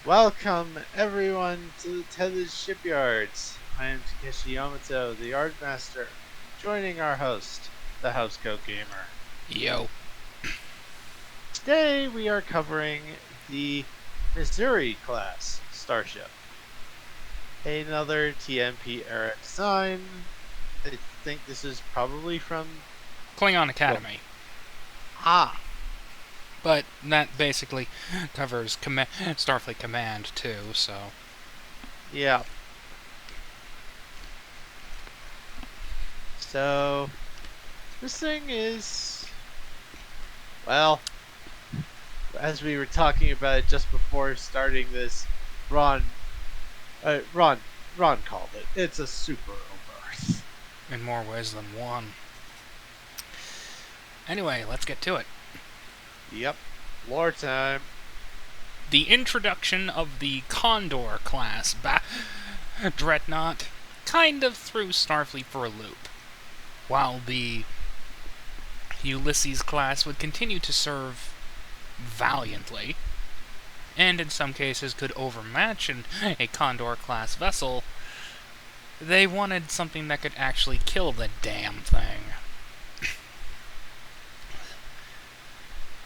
Welcome, everyone, to the Tethys Shipyards. I am Takeshi Yamato, the Art Master, joining our host, the Housecoat Gamer. Yo. Today, we are covering the Missouri class starship. Another TMP era design. I think this is probably from Klingon Academy. Ah, But that basically covers Starfleet Command, too, so... yeah. So, this thing is, well, as we were talking about it just before starting this, Ron, Ron, Ron called it. It's a super Earth. in more ways than one. Anyway, let's get to it. Yep, lore time. The introduction of the Condor class Dreadnought kind of threw Starfleet for a loop, while the Ulysses class would continue to serve valiantly, and in some cases could overmatch a Condor class vessel. They wanted something that could actually kill the damn thing.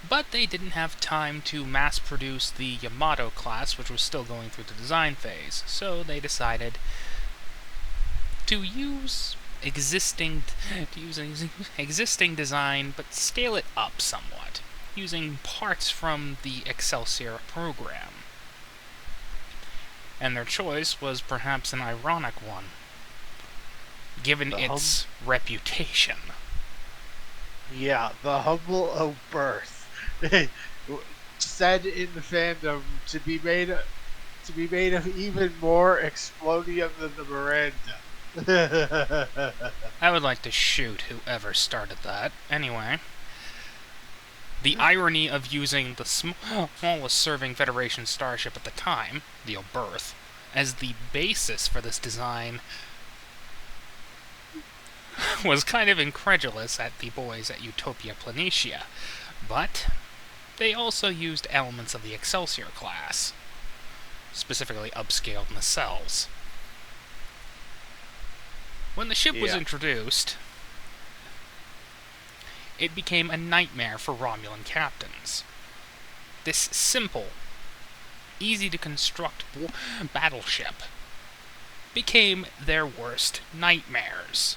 But they didn't have time to mass produce the Yamato class, which was still going through the design phase, so they decided to use existing design, but scale it up somewhat, using parts from the Excelsior program. And their choice was perhaps an ironic one, given its reputation. Yeah, the humble O'Birth. Said in the fandom to be made of even more explodium than the Miranda. I would like to shoot whoever started that. Anyway, the irony of using the smallest serving Federation starship at the time, the O'Birth, as the basis for this design was kind of incredulous at the boys at Utopia Planitia, but they also used elements of the Excelsior class, specifically upscaled nacelles. When the ship was introduced, it became a nightmare for Romulan captains. This simple, easy-to-construct battleship became their worst nightmares.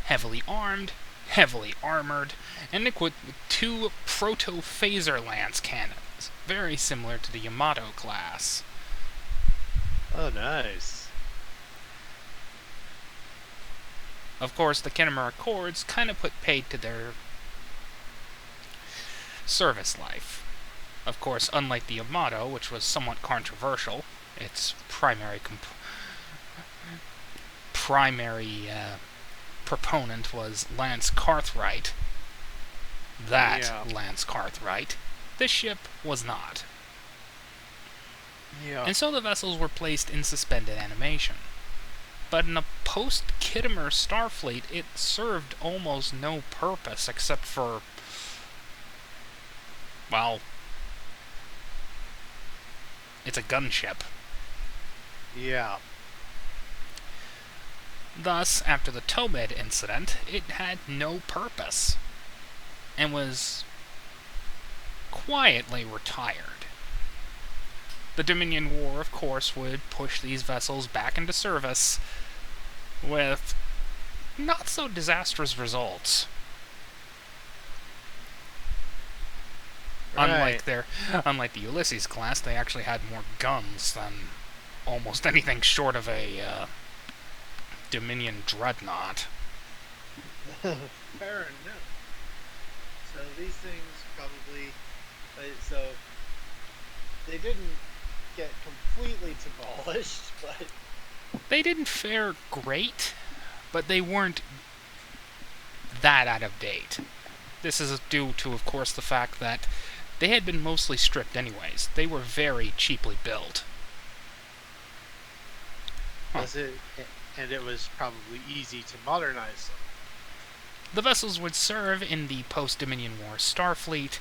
Heavily armed, heavily armored, and equipped with 2 proto-phaser lance cannons, very similar to the Yamato class. Oh, nice. Of course, the Kennemer Accords kind of put paid to their service life. Of course, unlike the Yamato, which was somewhat controversial, its primary proponent was Lance Cartwright. Lance Cartwright. This ship was not. Yeah. And so the vessels were placed in suspended animation. But in a post-Kittimer Starfleet, it served almost no purpose except for, well, it's a gunship. Yeah. Thus, after the Tobed incident, it had no purpose, and was quietly retired. The Dominion War, of course, would push these vessels back into service, with not so disastrous results. Right. Unlike the Ulysses class, they actually had more guns than almost anything short of a Dominion dreadnought. Fair enough. So these things probably, so they didn't get completely demolished, but They didn't fare great, but they weren't that out of date. This is due to, of course, the fact that they had been mostly stripped anyways. They were very cheaply built. was it? And it was probably easy to modernize them. The vessels would serve in the post-Dominion War Starfleet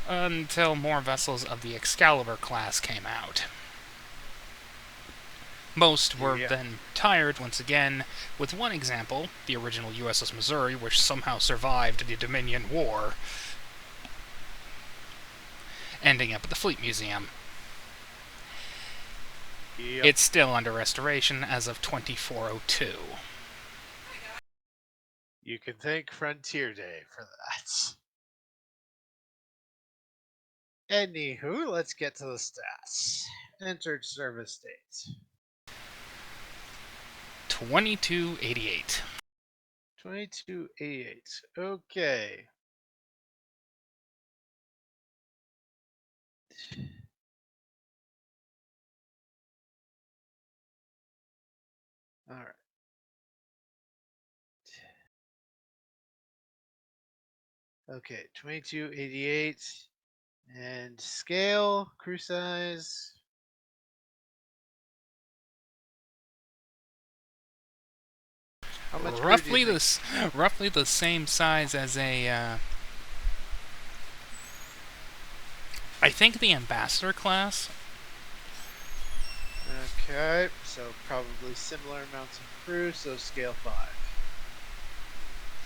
until more vessels of the Excalibur class came out. Most were Yeah. then retired once again, with one example, the original USS Missouri, which somehow survived the Dominion War, ending up at the Fleet Museum. Yep. It's still under restoration as of 2402. You can thank Frontier Day for that. Anywho, let's get to the stats. Entered service date 2288. 2288. Okay. All right. Okay, 2288. And scale, crew size. How much crew do you think? Roughly the same size as a. I think the Ambassador class. Okay, so probably similar amounts of crew, so scale 5.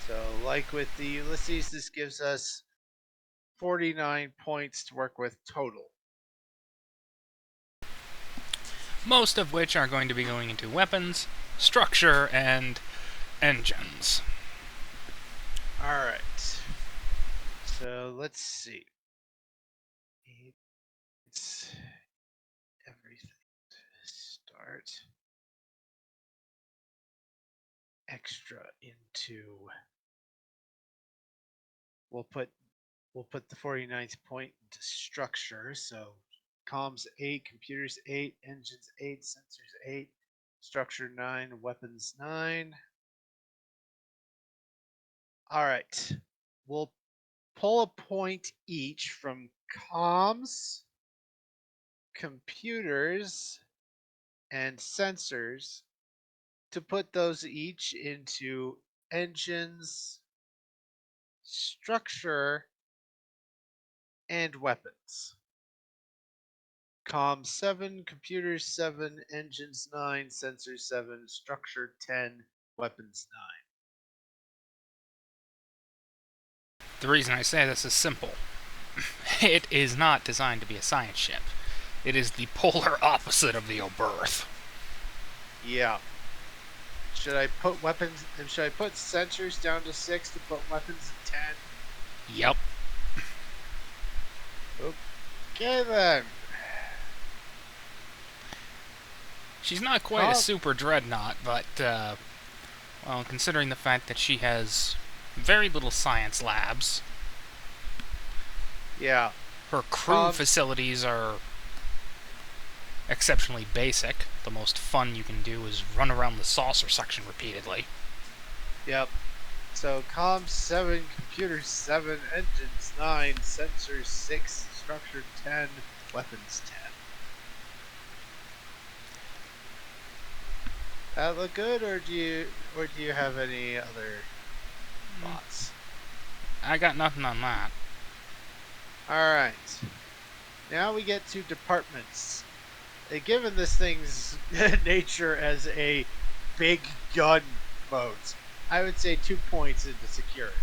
So, like with the Ulysses, this gives us 49 points to work with total. Most of which are going to be going into weapons, structure, and engines. Alright. So, let's see. It's everything to start. Extra into. We'll put the 49th point into structure. So comms 8, computers 8, engines 8, sensors 8, structure 9, weapons 9. All right. We'll pull a point each from comms, computers, and sensors to put those each into engines, structure, and weapons. Comms 7, computers 7, engines 9, sensors 7, structure 10, weapons The reason I say this is simple. It is not designed to be a science ship. It is the polar opposite of the Oberth. 9. Yeah. Should I put weapons? Should I put sensors down to 6 to put weapons at 10? Yep. Okay then. She's not quite a super dreadnought, but, well, considering the fact that she has very little science labs, Yeah. her crew facilities are exceptionally basic. The most fun you can do is run around the saucer section repeatedly. Yep. So comms 7, computers 7, engines 9, sensors 6, structure 10, weapons 10. That look good, or do you have any other thoughts? I got nothing on that. All right. Now we get to departments. Given this thing's nature as a big gun boat, I would say 2 points into security.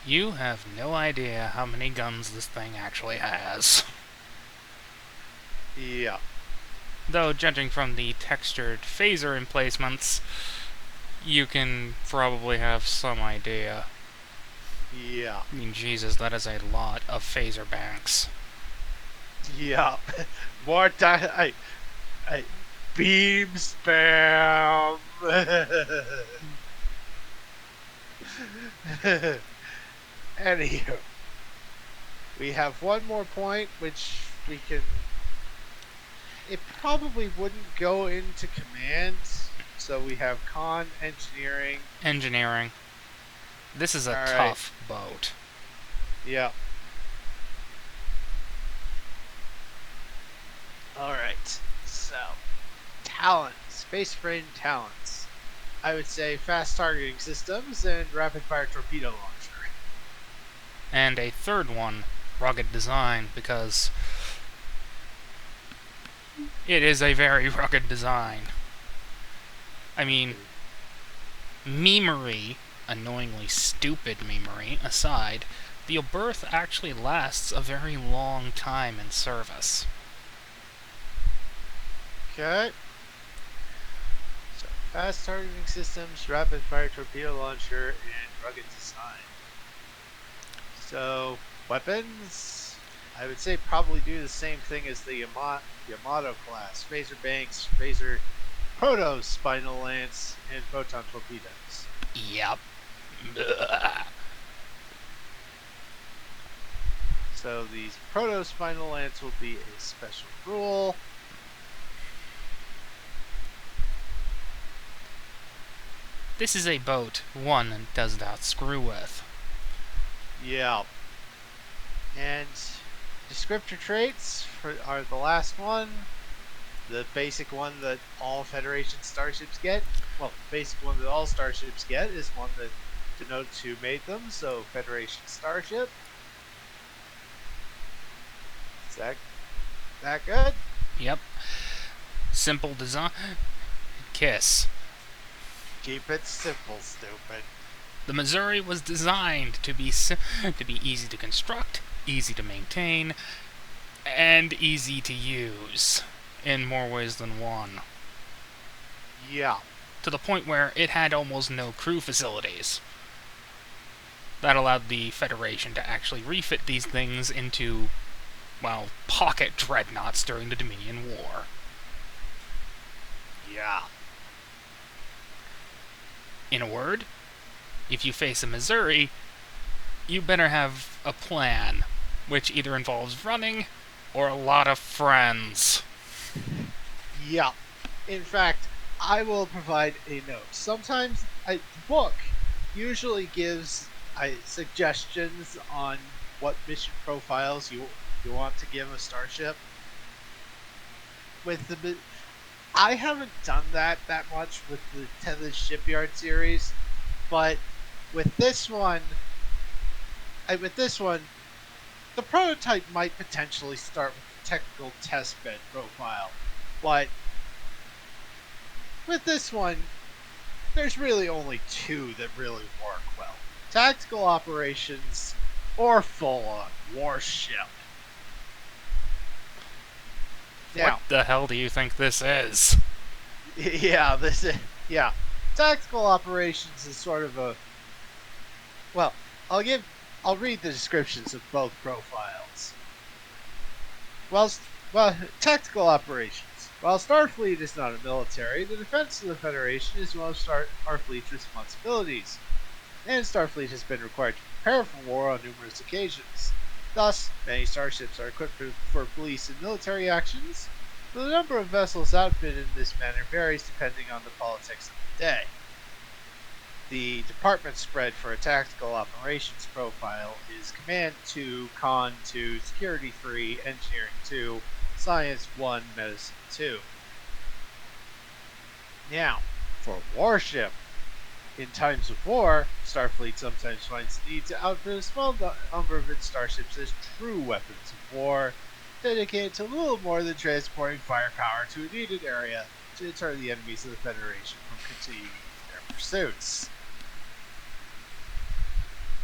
You have no idea how many guns this thing actually has. Yeah. Though, judging from the textured phaser emplacements, you can probably have some idea. Yeah. I mean, Jesus, that is a lot of phaser banks. Yeah. More time. I beam spam. Anywho, we have one more point, which we can. It probably wouldn't go into command, so we have con engineering. Engineering. This is a tough boat. Yeah. Alright, so talents, space frame talents. I would say fast targeting systems and rapid fire torpedo launcher. And a third one, rugged design, because It is a very rugged design. I mean, memery, annoyingly stupid memery aside, the berth actually lasts a very long time in service. Okay. So, fast targeting systems, rapid fire torpedo launcher, and rugged design. So, weapons, I would say probably do the same thing as the Yamato class. Phaser banks, phaser proto spinal lance, and photon torpedoes. Yep. So these proto spinal lance will be a special rule. This is a boat one does not screw with. Yeah. And descriptor traits are the last one. The basic one that all Federation starships get. Well, the basic one that all starships get is one that denotes who made them. So Federation starship. Is that good? Yep. Simple design. Kiss. Keep it simple, stupid. The Missouri was designed to be easy to construct, easy to maintain, and easy to use in more ways than one. Yeah. To the point where it had almost no crew facilities. That allowed the Federation to actually refit these things into, well, pocket dreadnoughts during the Dominion War. Yeah. In a word, if you face a Missouri, you better have a plan, which either involves running or a lot of friends. Yeah. In fact, I will provide a note. Sometimes the book usually gives suggestions on what mission profiles you want to give a starship. I haven't done that much with the Tethys Shipyard series, but with this one, the prototype might potentially start with the technical testbed profile, but with this one, there's really only two that really work well: tactical operations or full-on warship. Now, What the hell do you think this is? yeah. Tactical operations is sort of a well. I'll read the descriptions of both profiles. Well, tactical operations. While Starfleet is not a military, the defense of the Federation is one of Starfleet's responsibilities, and Starfleet has been required to prepare for war on numerous occasions. Thus, many starships are equipped for police and military actions, but the number of vessels outfitted in this manner varies depending on the politics of the day. The department spread for a tactical operations profile is Command 2, Con 2, Security 3, Engineering 2, Science 1, Medicine 2. Now, for warship. In times of war, Starfleet sometimes finds the need to outfit a small number of its starships as true weapons of war, dedicated to little more than transporting firepower to a needed area to deter the enemies of the Federation from continuing their pursuits.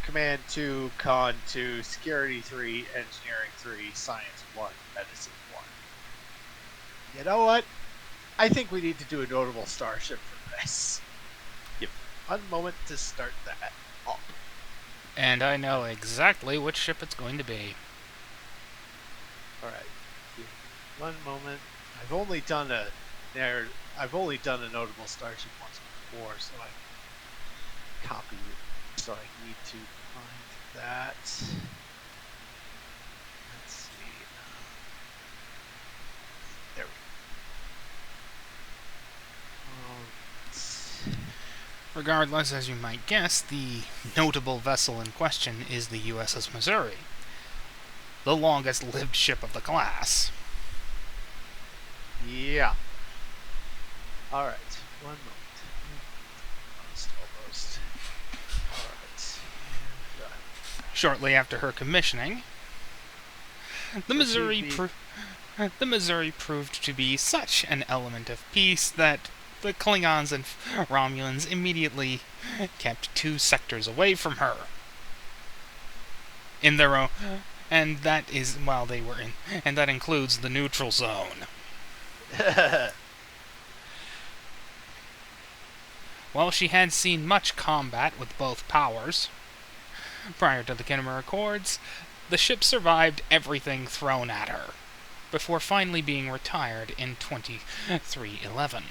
Command 2, Con 2, Security 3, Engineering 3, Science 1, Medicine 1. You know what? I think we need to do a notable starship for this. Give me 1 moment to start that up. And I know exactly which ship it's going to be. Alright. 1 moment. I've only done a notable starship once before, so I copy it. So I need to find that. Let's see. There we go. Regardless, as you might guess, the notable vessel in question is the USS Missouri, the longest-lived ship of the class. Yeah. Alright. 1 moment. Almost. Alright. Shortly after her commissioning, the Missouri the Missouri proved to be such an element of peace that the Klingons and Romulans immediately kept 2 sectors away from her. In their own, and that is while they were in, and that includes the neutral zone. While she had seen much combat with both powers prior to the Khmer Accords, the ship survived everything thrown at her, before finally being retired in 2311.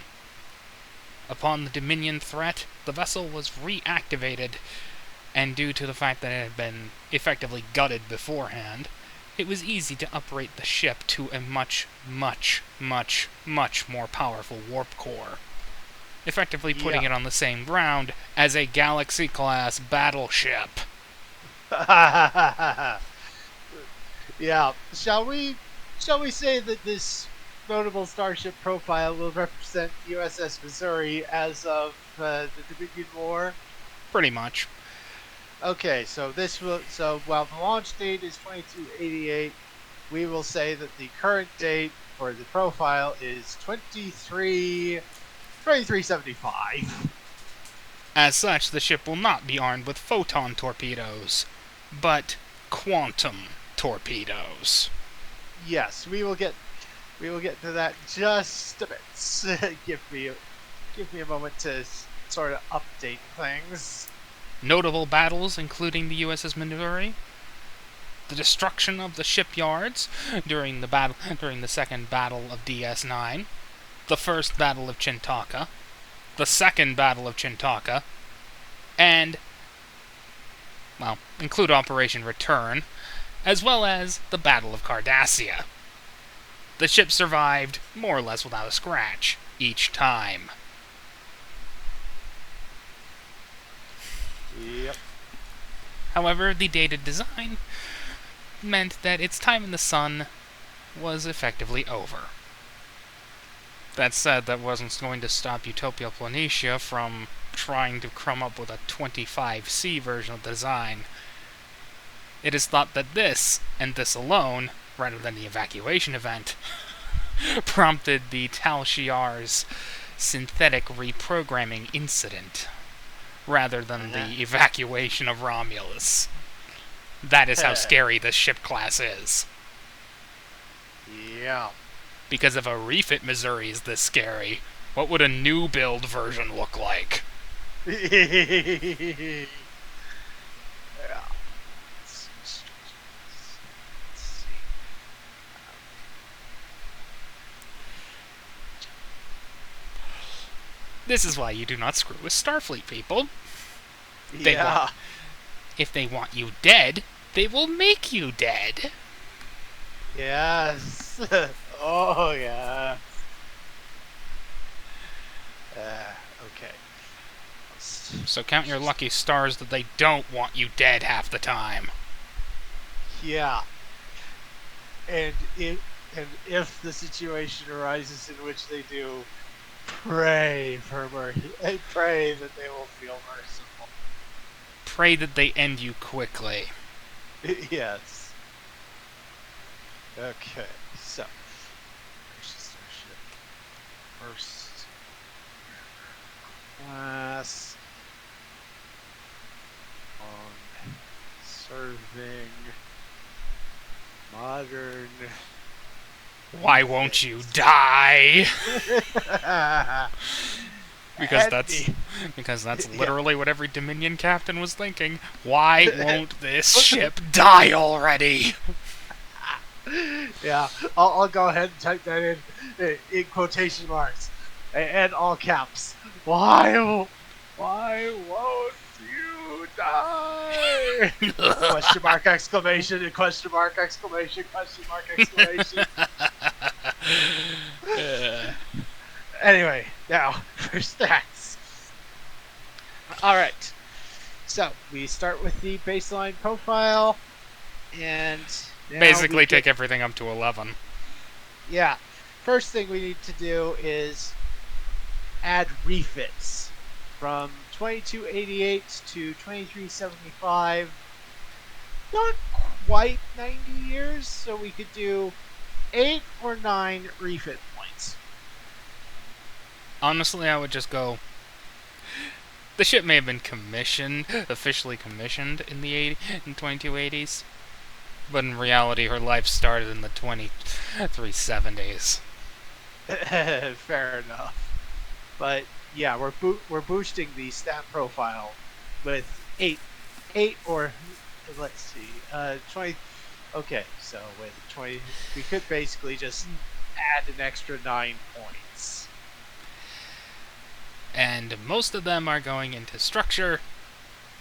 Upon the Dominion threat, the vessel was reactivated, and due to the fact that it had been effectively gutted beforehand, it was easy to operate the ship to a much, much, much, much more powerful warp core, effectively putting it on the same ground as a Galaxy-class battleship. Yeah. Shall we say that this notable starship profile will represent USS Missouri as of the Dominion War? Pretty much. Okay, so while the launch date is 2288, we will say that the current date for the profile is 2375. As such, the ship will not be armed with photon torpedoes, but quantum torpedoes. Yes, we will get to that in just a bit. give me a moment to sort of update things. Notable battles including the USS Missouri, the destruction of the shipyards during the Second Battle of DS9, the First Battle of Chintaka, the Second Battle of Chintaka, and, well, include Operation Return, as well as the Battle of Cardassia. The ship survived more or less without a scratch each time. Yep. However, the dated design meant that its time in the sun was effectively over. That said, that wasn't going to stop Utopia Planitia from trying to come up with a 25C version of the design. It is thought that this, and this alone, rather than the evacuation event, prompted the Tal Shiar's synthetic reprogramming incident, rather than the evacuation of Romulus. That is how scary this ship class is. Yeah. Because if a refit Missouri is this scary, what would a new build version look like? Yeah. Let's see. This is why you do not screw with Starfleet, people. If they want you dead, they will make you dead. Yes. Oh, yeah. Okay. So count your lucky stars that they don't want you dead half the time. Yeah. And if the situation arises in which they do, pray for mercy. Pray that they will feel merciful. Pray that they end you quickly. Yes. Okay, so first starship, first class on serving modern. Why won't you die? Because that's literally what every Dominion captain was thinking. Why won't this ship die already? Yeah, I'll go ahead and type that in quotation marks and all caps. Why won't you die? Question mark, exclamation, and question mark, exclamation, question mark, exclamation. Anyway, now for stats. Alright, so we start with the baseline profile, and basically take everything up to 11. Yeah. First thing we need to do is add refits from 2288 to 2375. Not quite 90 years, so we could do 8 or 9 refit points. Honestly, I would just go. The ship may have been officially commissioned in the 2280s, but in reality, her life started in the 2370s. Fair enough. But yeah, we're boosting the stat profile with 8 or let's see, 20. Okay, so with 20, we could basically just add an extra 9 points. And most of them are going into structure,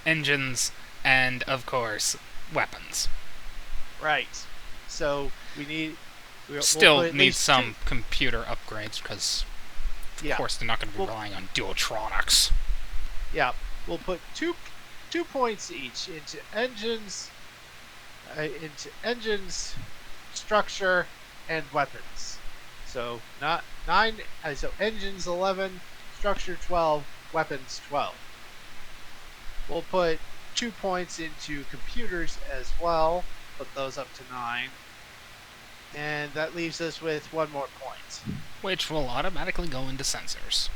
engines, and, of course, weapons. Right. So we'll Still put at need least some computer upgrades, because, of Yeah, course, they're not going to be relying on dualtronics. yeah. We'll put 2 points each into engines, structure, and weapons. So not 9. So engines 11, structure 12, weapons 12. We'll put 2 points into computers as well. Put those up to 9, and that leaves us with 1 more point. Which will automatically go into sensors.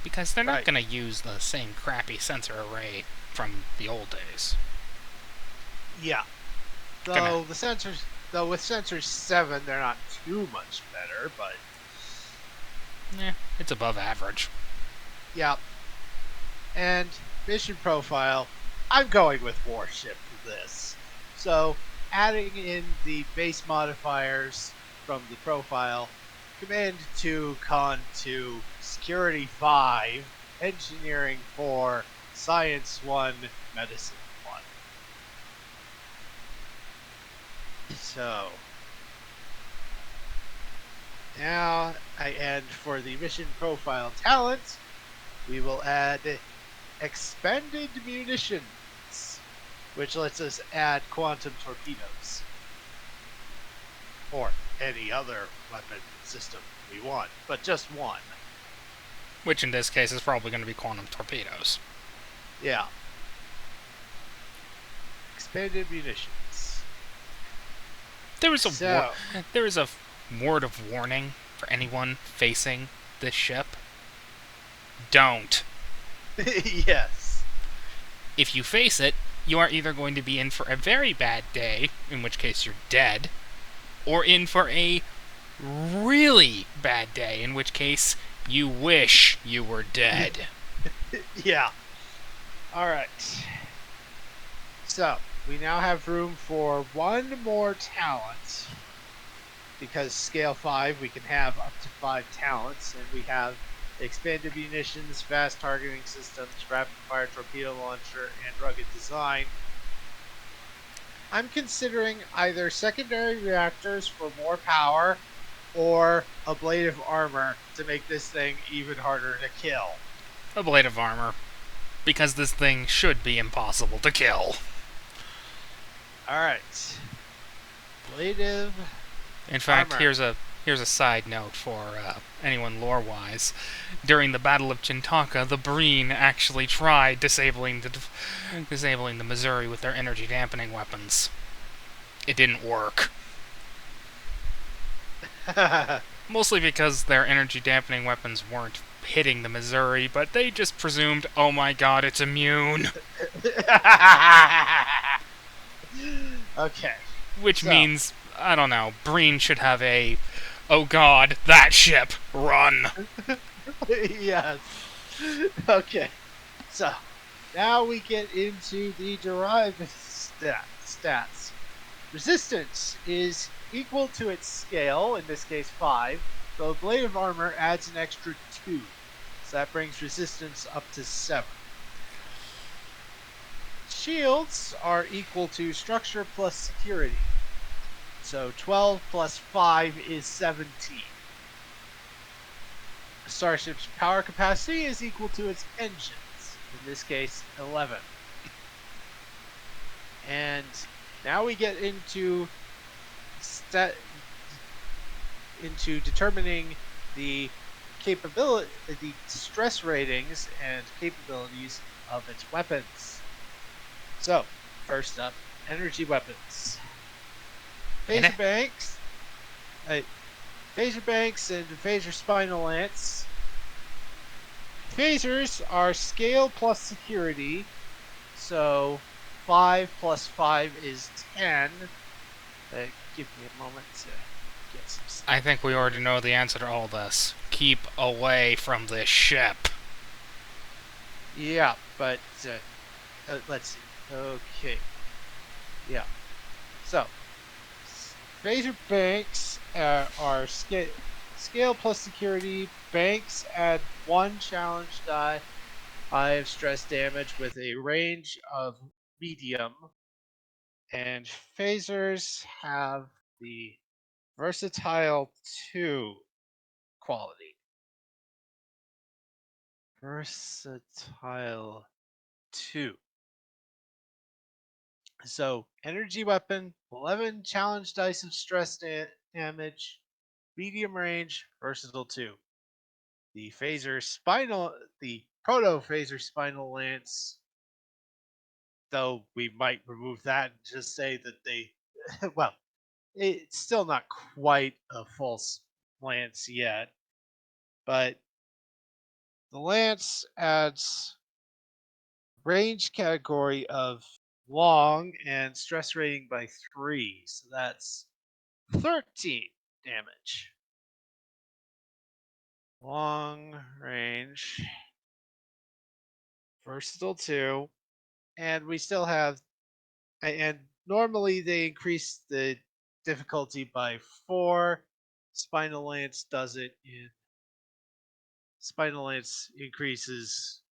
Because they're not Right. going to use the same crappy sensor array from the old days. Yeah. Though with sensors 7, they're not too much better, but It's above average. yeah. And mission profile, I'm going with warship for this. So adding in the base modifiers from the profile, command 2, con 2, security 5, engineering 4, science 1, medicine 1. So now and for the mission profile talent, we will add expanded munitions, which lets us add quantum torpedoes or any other weapon system we want, but just one. Which in this case is probably going to be quantum torpedoes. Yeah. Expanded munitions. There is So, a word of warning for anyone facing this ship. Don't. yes. If you face it, you are either going to be in for a very bad day, in which case you're dead, or in for a really bad day, in which case you wish you were dead. Yeah. Alright. So, we now have room for 1 more talent. Because scale 5, we can have up to 5 talents, and we have expanded munitions, fast targeting systems, rapid fire torpedo launcher, and rugged design. I'm considering either secondary reactors for more power or a blade of armor to make this thing even harder to kill. A blade of armor. Because this thing should be impossible to kill. Alright. Blade of In fact, armor. here's a side note for anyone lore-wise. During the Battle of Chintaka, the Breen actually tried disabling the Missouri with their energy dampening weapons. It didn't work. Mostly because their energy dampening weapons weren't hitting the Missouri, but they just presumed, oh my god, it's immune. Okay. Which means, I don't know, Breen should have a, oh god, that ship, run. Yes. Okay. So, now we get into the derived stats. Resistance is equal to its scale, in this case 5, so a blade of armor adds an extra 2. So that brings resistance up to 7. Shields are equal to structure plus security. So 12 plus 5 is 17. A starship's power capacity is equal to its engines, in this case 11. And now we get into determining the stress ratings and capabilities of its weapons. So, first up, energy weapons. Phaser banks phaser banks and phaser spinal lance. Phasers are scale plus security, so 5 plus 5 is 10. Give me a moment to get some stuff I think we already here. know the answer to all this. Keep away from this ship. Yeah, but let's see. Okay. Yeah. So, phaser banks are scale plus security. Banks add 1 challenge die. I have stress damage with a range of medium. And phasers have the versatile 2 quality. Versatile 2. So, energy weapon, 11 challenge dice of stress damage, medium range, versatile 2. The the proto phaser spinal lance, though we might remove that and just say that they, well, it's still not quite a false lance yet, but the lance adds range category of long and stress rating by 3, so that's 13 damage. Long range, versatile 2, and we still have, and normally they increase the difficulty by 4. Spinal Lance does it in Spinal Lance increases.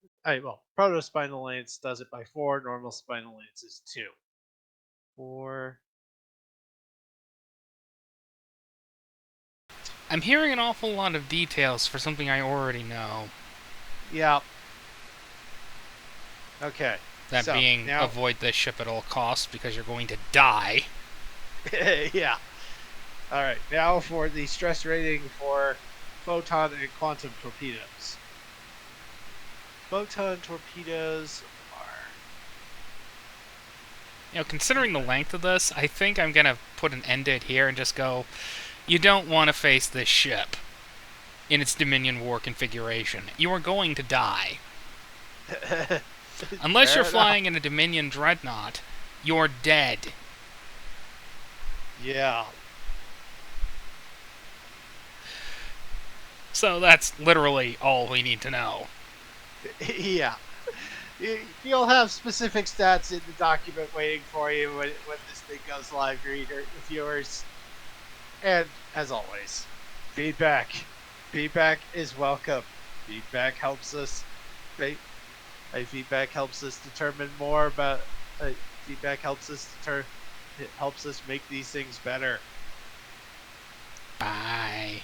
Proto Spinal Lance does it by 4. Normal Spinal Lance is 2. 4. I'm hearing an awful lot of details for something I already know. Yeah. Okay. That So being, now, avoid this ship at all costs because you're going to die. yeah. All right. Now for the stress rating for photon and quantum torpedoes. Photon torpedoes are. Considering the length of this, I think I'm gonna put an end to it here and just go, you don't want to face this ship in its Dominion War configuration. You are going to die. Unless you're Fair enough. flying in a Dominion dreadnought, you're dead. Yeah. So that's literally all we need to know. Yeah. You'll have specific stats in the document waiting for you when this thing goes live, reader, viewers. And as always, feedback. Feedback is welcome. Feedback helps us. Feedback helps us determine more about. Feedback helps us It helps us make these things better. Bye.